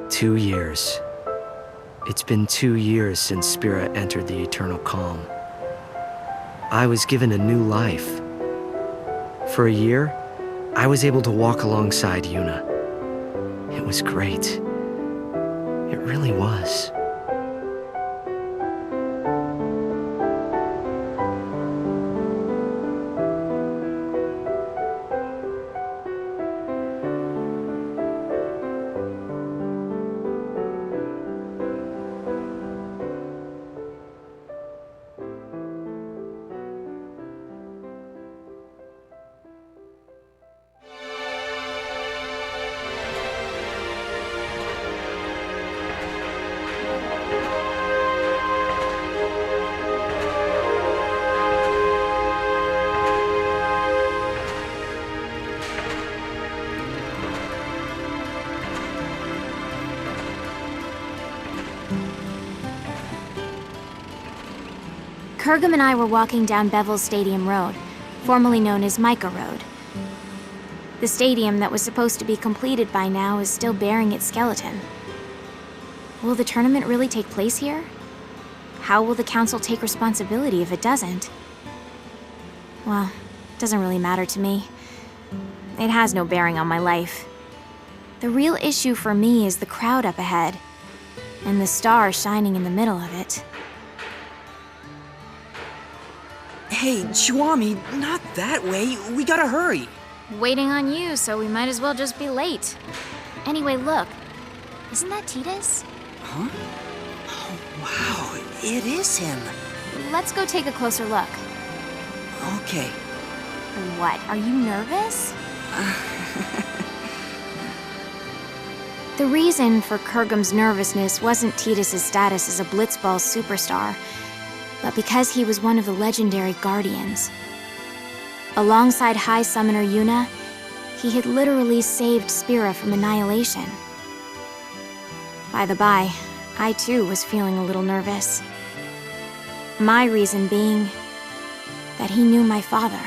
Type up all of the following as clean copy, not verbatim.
2 years. It's been 2 years since Spirit entered the eternal calm. I was given a new life. For a year, I was able to walk alongside Yuna. It was great. It really was. Kurgum and I were walking down Bevel's Stadium Road, formerly known as Micah Road. The stadium that was supposed to be completed by now is still bearing its skeleton. Will the tournament really take place here? How will the council take responsibility if it doesn't? Well, it doesn't really matter to me. It has no bearing on my life. The real issue for me is the crowd up ahead, and the star shining in the middle of it. Hey, Chuami, not that way. We gotta hurry. Waiting on you, so we might as well just be late. Anyway, look. Isn't that Titus? Huh? Oh, wow, it is him. Let's go take a closer look. Okay. What, are you nervous? The reason for Kurgum's nervousness wasn't Titus's status as a Blitzball superstar, but because he was one of the legendary Guardians. Alongside High Summoner Yuna, he had literally saved Spira from annihilation. By the by, I too was feeling a little nervous. My reason being that he knew my father.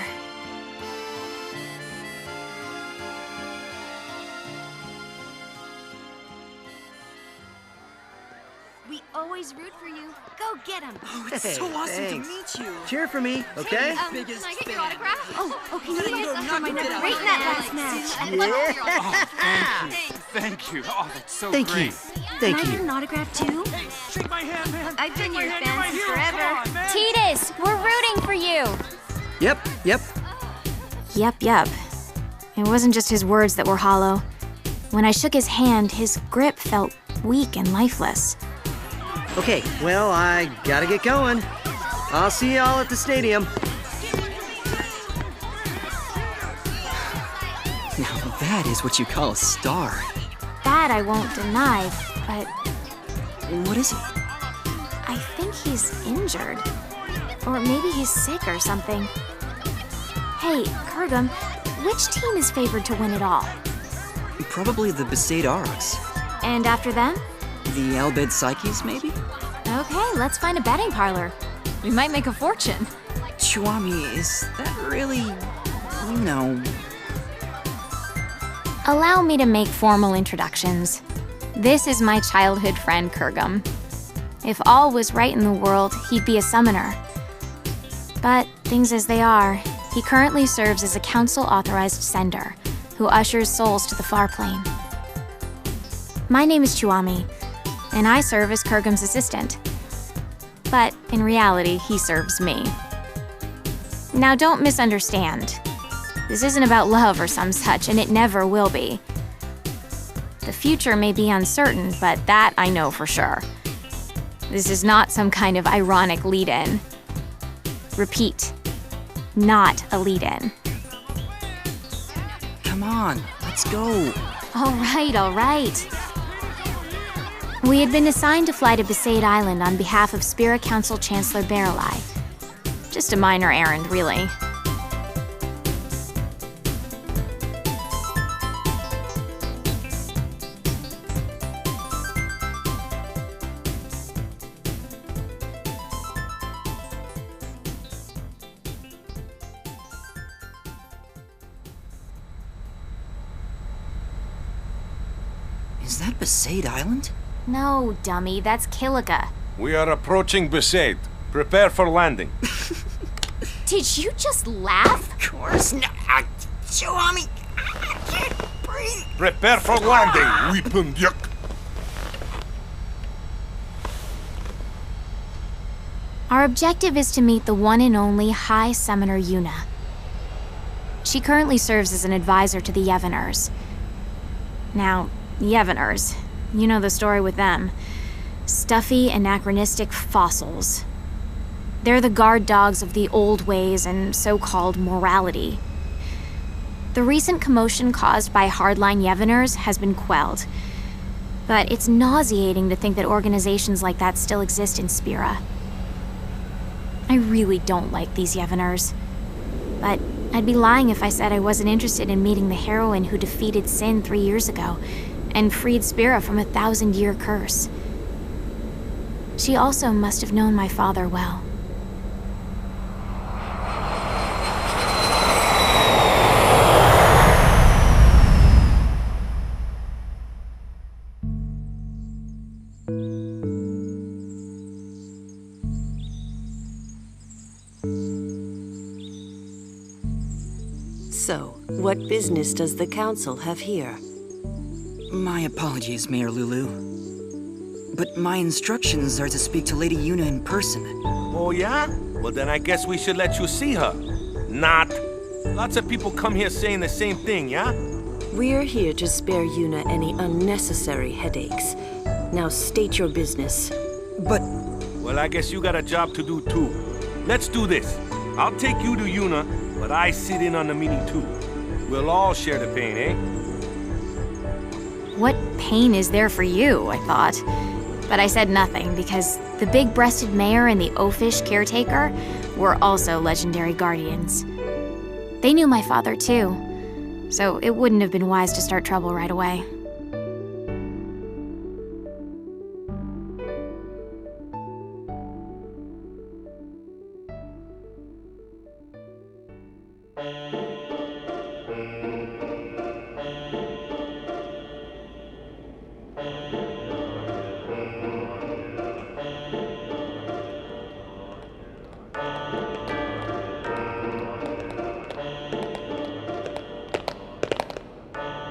We always root for you. Go get him. Oh, it's Hey, so awesome thanks. to meet you. Cheer for me, okay? Can I get your autograph? Oh, can No, you no, guys no, my not number get great in that last match? Thank you. Oh, that's so Thank great. you. Can Thank I get you. an autograph too? Shake my hand, man. I've been your Hand, fan my since hero. forever. Come on, man. Titus, we're rooting for you! Yep. Yep. It wasn't just his words that were hollow. When I shook his hand, his grip felt weak and lifeless. Okay, well, I gotta get going. I'll see y'all at the stadium. Now that is what you call a star. That I won't deny, but What is he? I think he's injured. Or maybe he's sick or something. Hey, Kurgum, which team is favored to win it all? Probably the Besaid Aurochs. And after them? The Albed Psyches, maybe? Okay, let's find a betting parlor. We might make a fortune. Chuami, is that really... No. Allow me to make formal introductions. This is my childhood friend, Kurgum. If all was right in the world, he'd be a summoner. But things as they are, he currently serves as a council-authorized sender, who ushers souls to the far plane. My name is Chuami, and I serve as Kurgum's assistant. But in reality, he serves me. Now don't misunderstand. This isn't about love or some such, and it never will be. The future may be uncertain, but that I know for sure. This is not some kind of ironic lead-in. Repeat, not a lead-in. Come on, let's go. All right. We had been assigned to fly to Besaid Island on behalf of Spira Council Chancellor Barreleye. Just a minor errand, really. Is that Besaid Island? No, dummy, that's Kilika. We are approaching Besaid. Prepare for landing. Did you just laugh? Of course not. Chuami, I can't breathe. Prepare for landing, weapon yuck. Our objective is to meet the one and only High Summoner Yuna. She currently serves as an advisor to the Yevoners. Now, Yevoners, you know the story with them. Stuffy, anachronistic fossils. They're the guard dogs of the old ways and so-called morality. The recent commotion caused by hardline Yevoners has been quelled. But it's nauseating to think that organizations like that still exist in Spira. I really don't like these Yevoners. But I'd be lying if I said I wasn't interested in meeting the heroine who defeated Sin 3 years ago and freed Spira from a 1,000-year curse. She also must have known my father well. So, what business does the Council have here? My apologies, Mayor Lulu. But my instructions are to speak to Lady Yuna in person. Oh yeah? Well then I guess we should let you see her. Not. Lots of people come here saying the same thing, yeah? We're here to spare Yuna any unnecessary headaches. Now state your business. But... Well, I guess you got a job to do too. Let's do this. I'll take you to Yuna, but I sit in on the meeting too. We'll all share the pain, eh? What pain is there for you, I thought. But I said nothing because the big-breasted mayor and the oafish caretaker were also legendary guardians. They knew my father too, so it wouldn't have been wise to start trouble right away.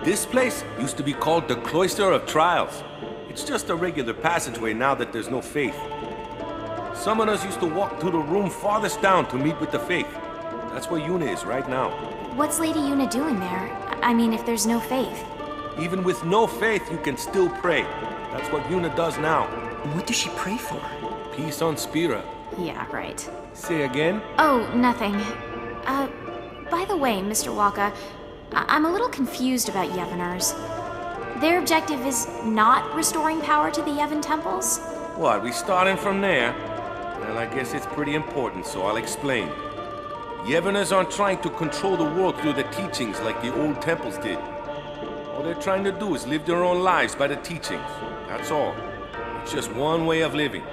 This place used to be called the Cloister of Trials. It's just a regular passageway now that there's no faith. Summoners used to walk to the room farthest down to meet with the faith. That's where Yuna is right now. What's Lady Yuna doing there? I mean, if there's no faith. Even with no faith, you can still pray. That's what Yuna does now. what does she pray for? Peace on Spira. Yeah, right. Say again? Oh, nothing. By the way, Mr. Waka, I'm a little confused about Yevoners. Their objective is not restoring power to the Yevon temples? What, we starting from there? Well, I guess it's pretty important, so I'll explain. Yevoners aren't trying to control the world through the teachings like the old temples did. All they're trying to do is live their own lives by the teachings. That's all. It's just one way of living.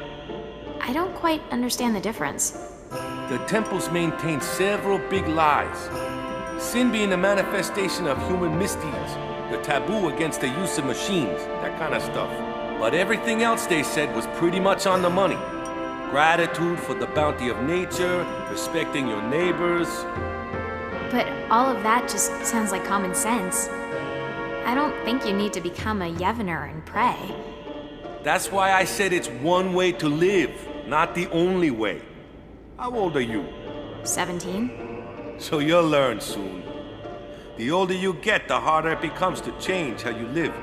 I don't quite understand the difference. The temples maintain several big lies. Sin being a manifestation of human misdeeds, the taboo against the use of machines, that kind of stuff. But everything else they said was pretty much on the money. Gratitude for the bounty of nature, respecting your neighbors. But all of that just sounds like common sense. I don't think you need to become a Yevoner and pray. That's why I said it's one way to live, not the only way. How old are you? 17? So you'll learn soon. The older you get, the harder it becomes to change how you live.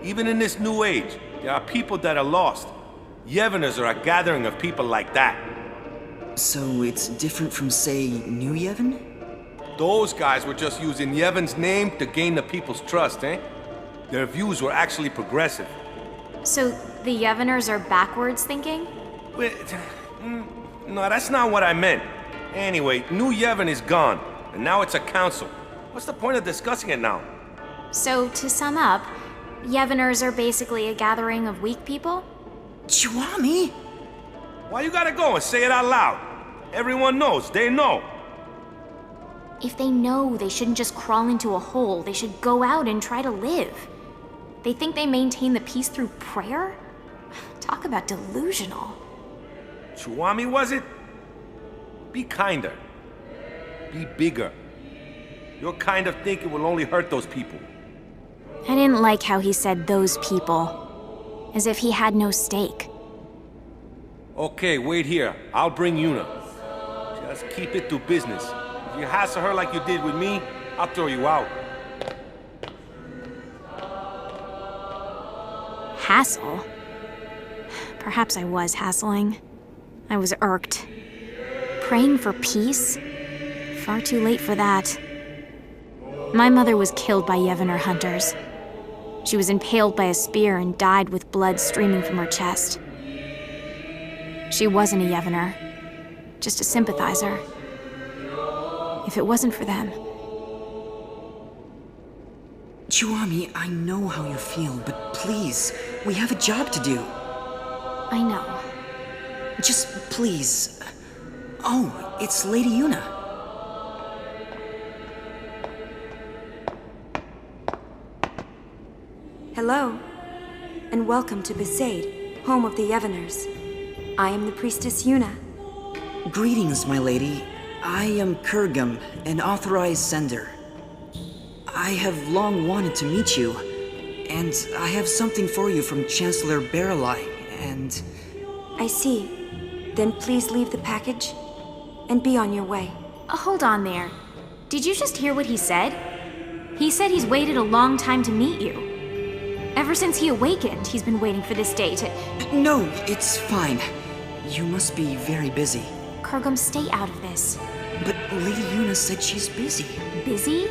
Even in this new age, there are people that are lost. Yevoners are a gathering of people like that. So it's different from, say, New Yevon? Those guys were just using Yevon's name to gain the people's trust, eh? Their views were actually progressive. So the Yevoners are backwards thinking? Wait, no, that's not what I meant. Anyway, New Yevon is gone, and now it's a council. What's the point of discussing it now? So to sum up, Yevoners are basically a gathering of weak people? Chuami! Why you gotta go and say it out loud? Everyone knows, they know. If they know, they shouldn't just crawl into a hole. They should go out and try to live. They think they maintain the peace through prayer? Talk about delusional. Chuami, was it? Be kinder. Be bigger. Your kind of thinking will only hurt those people. I didn't like how he said those people. As if he had no stake. Okay, wait here. I'll bring Yuna. Just keep it to business. If you hassle her like you did with me, I'll throw you out. Hassle? Perhaps I was hassling. I was irked. Praying for peace? Far too late for that. My mother was killed by Yevner hunters. She was impaled by a spear and died with blood streaming from her chest. She wasn't a Yevner, just a sympathizer. If it wasn't for them... Chuami, I know how you feel, but please, we have a job to do. I know. Just please. Oh, it's Lady Yuna. Hello, and welcome to Besaid, home of the Yevners. I am the priestess Yuna. Greetings, my lady. I am Kurgum, an authorized sender. I have long wanted to meet you, and I have something for you from Chancellor Baralai, and... I see. Then please leave the package, and be on your way. Hold on there. Did you just hear what he said? He said he's waited a long time to meet you. Ever since he awakened, he's been waiting for this day to... No, it's fine. You must be very busy. Kurgum, stay out of this. But Lady Yuna said she's busy. Busy?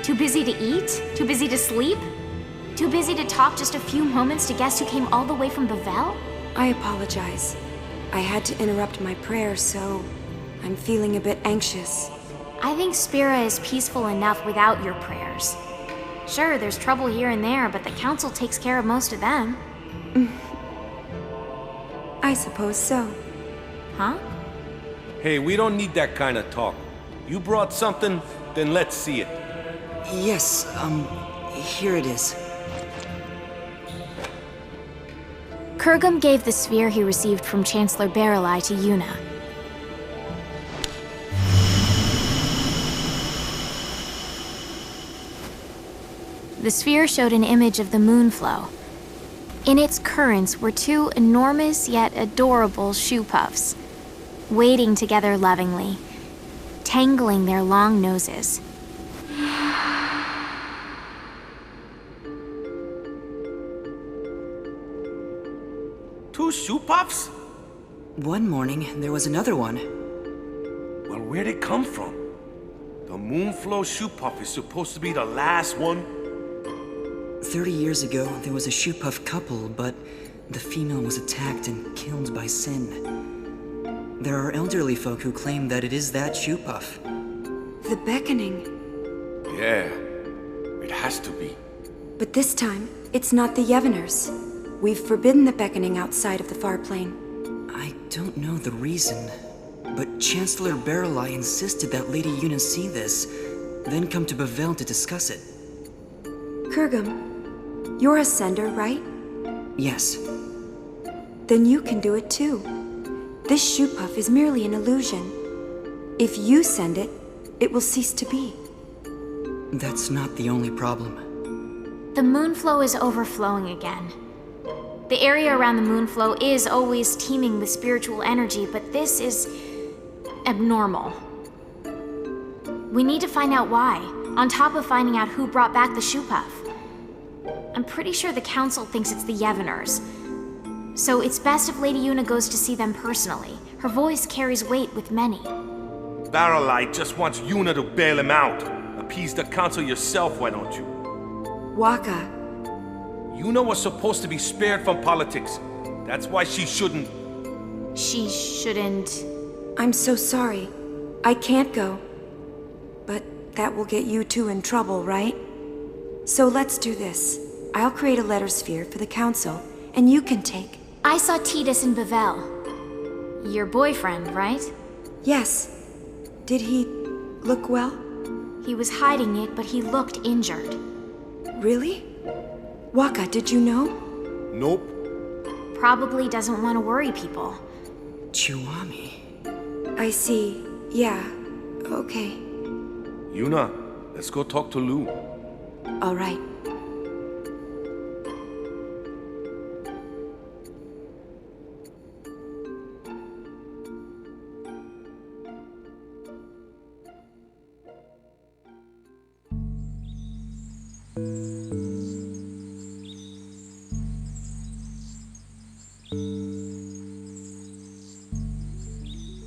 Too busy to eat? Too busy to sleep? Too busy to talk just a few moments to guests who came all the way from Bavel? I apologize. I had to interrupt my prayer, so I'm feeling a bit anxious. I think Spira is peaceful enough without your prayers. Sure, there's trouble here and there, but the council takes care of most of them. I suppose so. Huh? Hey, we don't need that kind of talk. You brought something, then let's see it. Yes, here it is. Kurgum gave the sphere he received from Chancellor Baralai to Yuna. The sphere showed an image of the moonflow. In its currents were two enormous yet adorable shoe puffs, wading together lovingly, tangling their long noses. Two shoe puffs? One morning, there was another one. Well, where'd it come from? The Moonflow shoe puff is supposed to be the last one? 30 years ago, there was a shoe puff couple, but the female was attacked and killed by Sin. There are elderly folk who claim that it is that shoe puff. The beckoning. Yeah, it has to be. But this time, it's not the Yevners. We've forbidden the beckoning outside of the far plane. I don't know the reason, but Chancellor Baralai insisted that Lady Yuna see this, then come to Bavel to discuss it. Kurgum, you're a sender, right? Yes. Then you can do it too. This shoe puff is merely an illusion. If you send it, it will cease to be. That's not the only problem. The moonflow is overflowing again. The area around the moonflow is always teeming with spiritual energy, but this is abnormal. We need to find out why, on top of finding out who brought back the shoe puff. I'm pretty sure the council thinks it's the Yevners. So it's best if Lady Yuna goes to see them personally. Her voice carries weight with many. Baralai just wants Yuna to bail him out. Appease the council yourself, why don't you? Waka. Yuna was supposed to be spared from politics. That's why she shouldn't... She shouldn't... I'm so sorry. I can't go. But that will get you two in trouble, right? So let's do this. I'll create a letter sphere for the council, and you can take... I saw Titus in Bavel. Your boyfriend, right? Yes. Did he look well? He was hiding it, but he looked injured. Really? Waka, did you know? Nope. Probably doesn't want to worry people. Chiwami. I see. Yeah. Okay. Yuna, let's go talk to Lou. All right.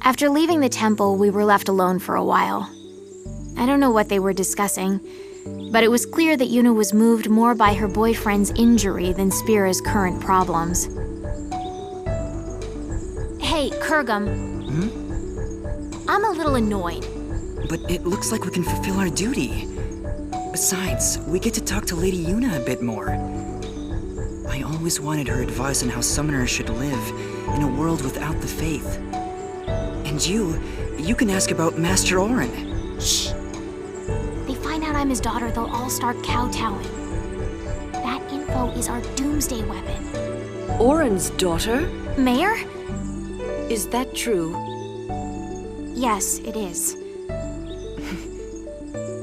After leaving the temple, we were left alone for a while. I don't know what they were discussing, but it was clear that Yuna was moved more by her boyfriend's injury than Spira's current problems. Hey, Kurgum. I'm a little annoyed. But it looks like we can fulfill our duty. Besides, we get to talk to Lady Yuna a bit more. I always wanted her advice on how summoners should live in a world without the faith. And you can ask about Master Orin. Shh. They find out I'm his daughter, they'll all start kowtowing. That info is our doomsday weapon. Orin's daughter? Mayor? Is that true? Yes, it is.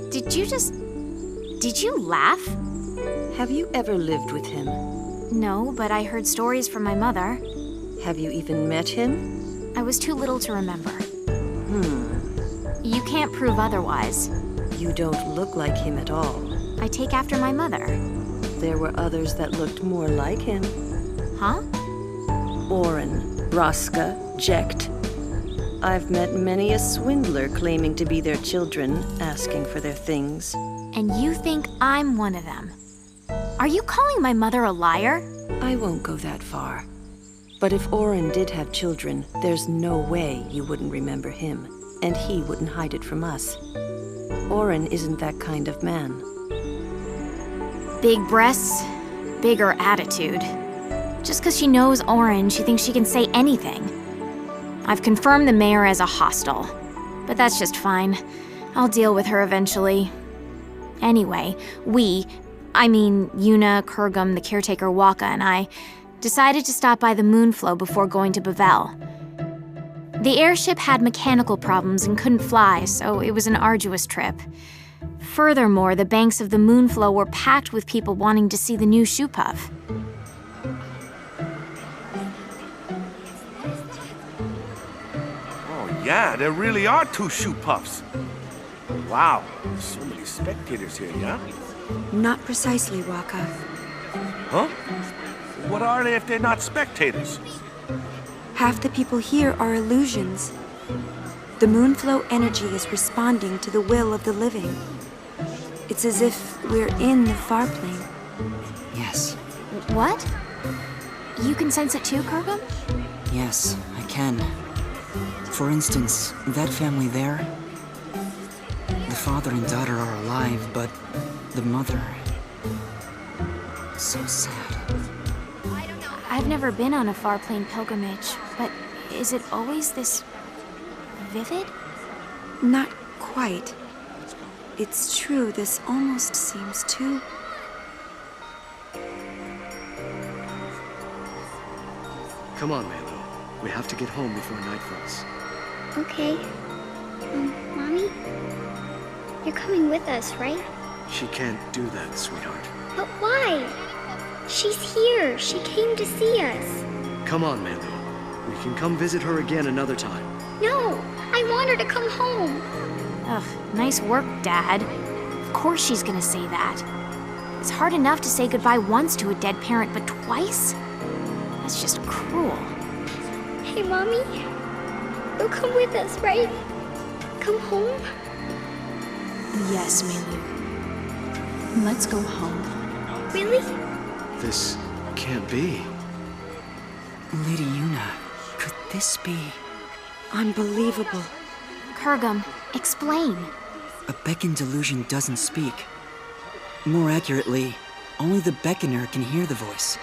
Did you laugh? Have you ever lived with him? No, but I heard stories from my mother. Have you even met him? I was too little to remember. You can't prove otherwise. You don't look like him at all. I take after my mother. There were others that looked more like him. Huh? Orin, Raska, Jecht. I've met many a swindler claiming to be their children, asking for their things. And you think I'm one of them? Are you calling my mother a liar? I won't go that far. But if Orin did have children, there's no way you wouldn't remember him, and he wouldn't hide it from us. Orin isn't that kind of man. Big breasts, bigger attitude. Just because she knows Orin, she thinks she can say anything. I've confirmed the mayor as a hostile, but that's just fine. I'll deal with her eventually. Anyway, Yuna, Kurgum, the caretaker Waka, and I decided to stop by the Moonflow before going to Bavel. The airship had mechanical problems and couldn't fly, so it was an arduous trip. Furthermore, the banks of the Moonflow were packed with people wanting to see the new shoe puff. Oh yeah, there really are 2 shoe puffs. Wow, so many spectators here, yeah? Not precisely, Waka. Huh? What are they if they're not spectators? Half the people here are illusions. The Moonflow energy is responding to the will of the living. It's as if we're in the far plane. Yes. What? You can sense it too, Kurgum? Yes, I can. For instance, that family there. The father and daughter are alive, but the mother... so sad. I've never been on a far plane pilgrimage, but is it always this vivid? Not quite. It's true, this almost seems too... Come on, Melu. We have to get home before night falls. Okay. Mommy? You're coming with us, right? She can't do that, sweetheart. But why? She's here. She came to see us. Come on, Melu. We can come visit her again another time. No! I want her to come home. Ugh, nice work, Dad. Of course she's gonna say that. It's hard enough to say goodbye once to a dead parent, but twice? That's just cruel. Hey, Mommy? You'll come with us, right? Come home? Yes, Melu. Let's go home. Really? This can't be. Lady Yuna, could this be... unbelievable. Kurgum, explain. A beckon delusion doesn't speak. More accurately, only the beckoner can hear the voice.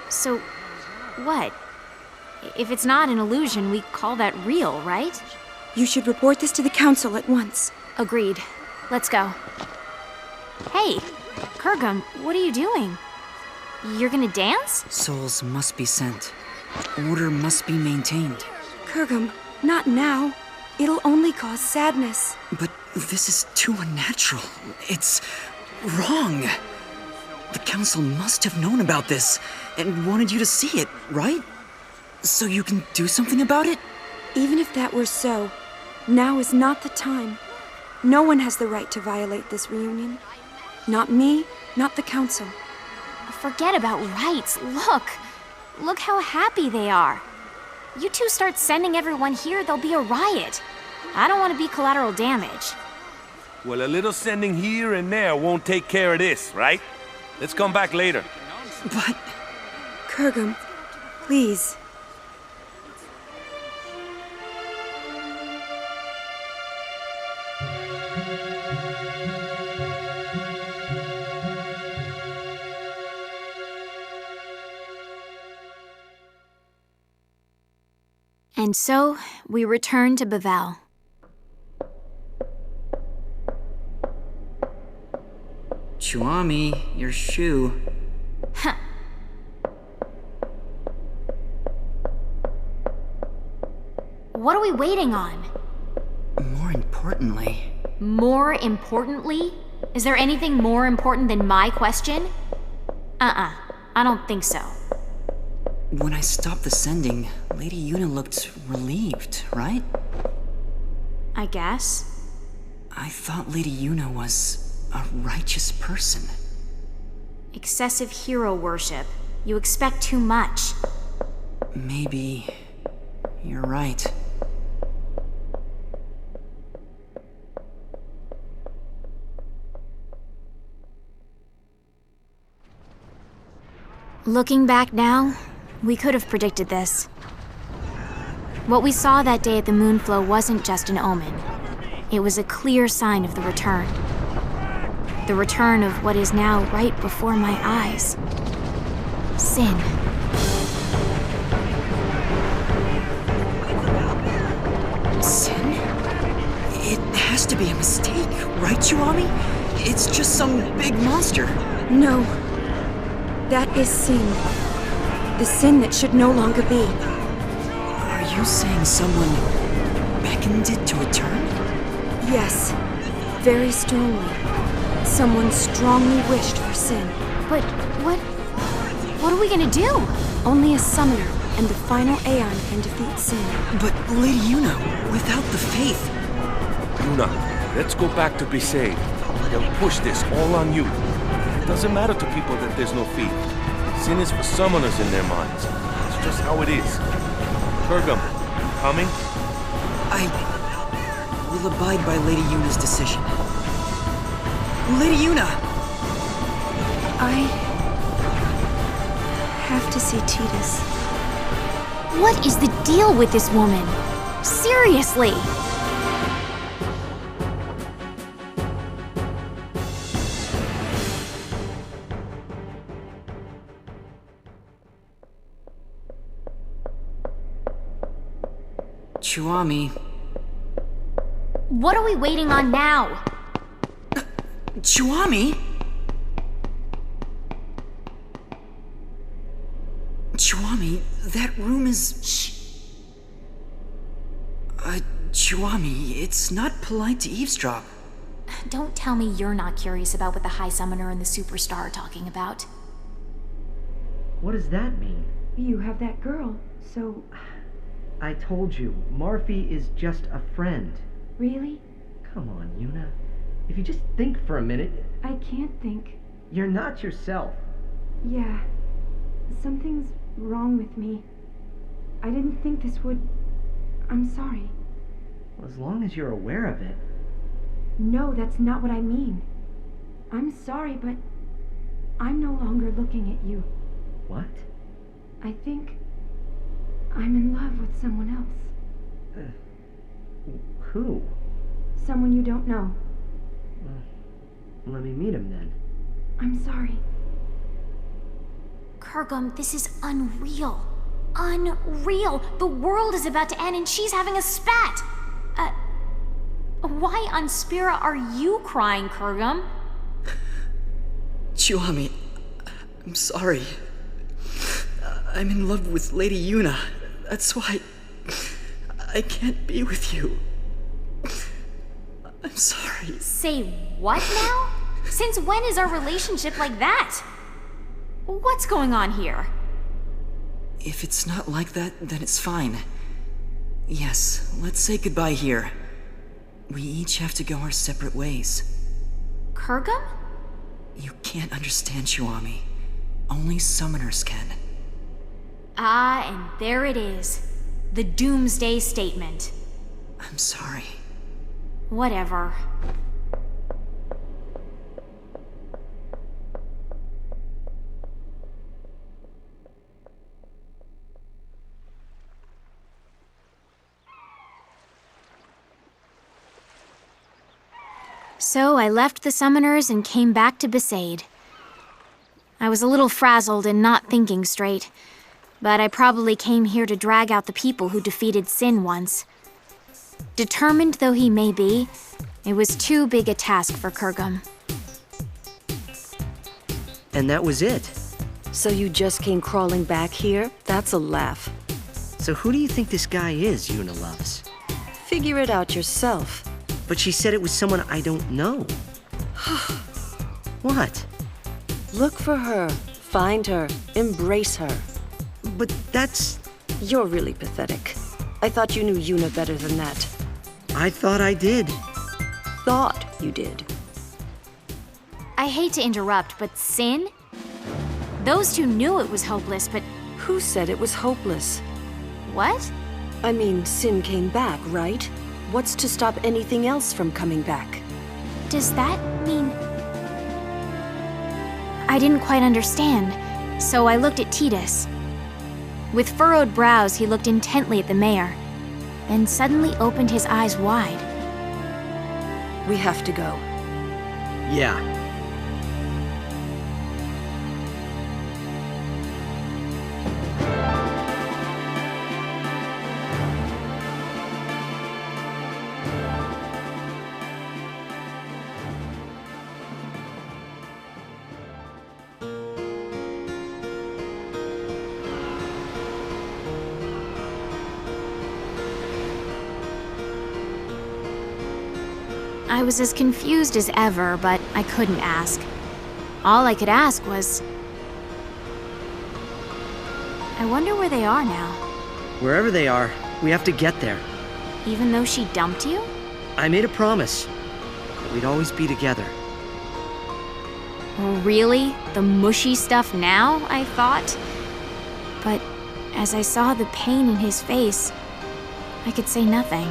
So, what? If it's not an illusion, we call that real, right? You should report this to the council at once. Agreed. Let's go. Hey, Kurgum, what are you doing? You're gonna dance? Souls must be sent. Order must be maintained. Kurgum, not now. It'll only cause sadness. But this is too unnatural. It's wrong. The council must have known about this and wanted you to see it, right? So you can do something about it? Even if that were so, now is not the time. No one has the right to violate this reunion. Not me, not the council. Forget about rights. Look how happy they are. You two start sending everyone here, there'll be a riot. I don't want to be collateral damage. Well, a little sending here and there won't take care of this, right? Let's come back later. But... Kurgum, please. And so, we return to Bavel. Chuami, your shoe. Huh. What are we waiting on? More importantly... More importantly? Is there anything more important than my question? I don't think so. When I stopped the sending, Lady Yuna looked relieved, right? I guess. I thought Lady Yuna was a righteous person. Excessive hero worship. You expect too much. Maybe... you're right. Looking back now, we could have predicted this. What we saw that day at the Moonflow wasn't just an omen. It was a clear sign of the return. The return of what is now right before my eyes. Sin. Sin? It has to be a mistake, right, Chuami? It's just some big monster. No. That is sin. The sin that should no longer be. Are you saying someone beckoned it to return? Yes. Very strongly. Someone strongly wished for sin. But what are we gonna do? Only a summoner and the final Aeon can defeat sin. But Lady Yuna, without the faith... Yuna, let's go back to Besaid. They'll push this all on you. It doesn't matter to people that there's no faith. Sin is for summoners in their minds. It's just how it is. Kurgum, you coming? I will abide by Lady Yuna's decision. Lady Yuna! I have to see Tidus. What is the deal with this woman? Seriously! Chuami... What are we waiting on now? Chuami? Chuami, that room is... Shh. Chuami, it's not polite to eavesdrop. Don't tell me you're not curious about what the High Summoner and the Superstar are talking about. What does that mean? You have that girl, so... I told you, Marfi is just a friend. Really? Come on, Yuna. If you just think for a minute... I can't think. You're not yourself. Yeah. Something's wrong with me. I didn't think this would... I'm sorry. Well, as long as you're aware of it. No, that's not what I mean. I'm sorry, but I'm no longer looking at you. What? I think I'm in love with someone else. Who? Someone you don't know. Well, let me meet him then. I'm sorry. Kurgum, this is unreal. Unreal! The world is about to end and she's having a spat! Why on Spira are you crying, Kurgum? Chuami, I'm sorry. I'm in love with Lady Yuna. That's why I can't be with you. I'm sorry. Say what now? Since when is our relationship like that? What's going on here? If it's not like that, then it's fine. Yes, let's say goodbye here. We each have to go our separate ways. Kurgum? You can't understand, Shuami. Only summoners can. Ah, and there it is. The Doomsday Statement. I'm sorry. Whatever. So I left the summoners and came back to Besaid. I was a little frazzled and not thinking straight, but I probably came here to drag out the people who defeated Sin once. Determined though he may be, it was too big a task for Kurgum. And that was it. So you just came crawling back here? That's a laugh. So who do you think this guy is Yuna loves? Figure it out yourself. But she said it was someone I don't know. What? Look for her, find her, embrace her. But that's... You're really pathetic. I thought you knew Yuna better than that. I thought I did. Thought you did. I hate to interrupt, but Sin? Those two knew it was hopeless, but... Who said it was hopeless? What? I mean, Sin came back, right? What's to stop anything else from coming back? Does that mean... I didn't quite understand, so I looked at Tidus. With furrowed brows, he looked intently at the mayor, then suddenly opened his eyes wide. We have to go. Yeah. I was as confused as ever, but I couldn't ask. All I could ask was... I wonder where they are now. Wherever they are, we have to get there. Even though she dumped you? I made a promise that we'd always be together. Really? The mushy stuff now, I thought? But as I saw the pain in his face, I could say nothing.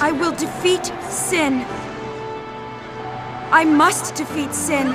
I will defeat Sin. I must defeat Sin.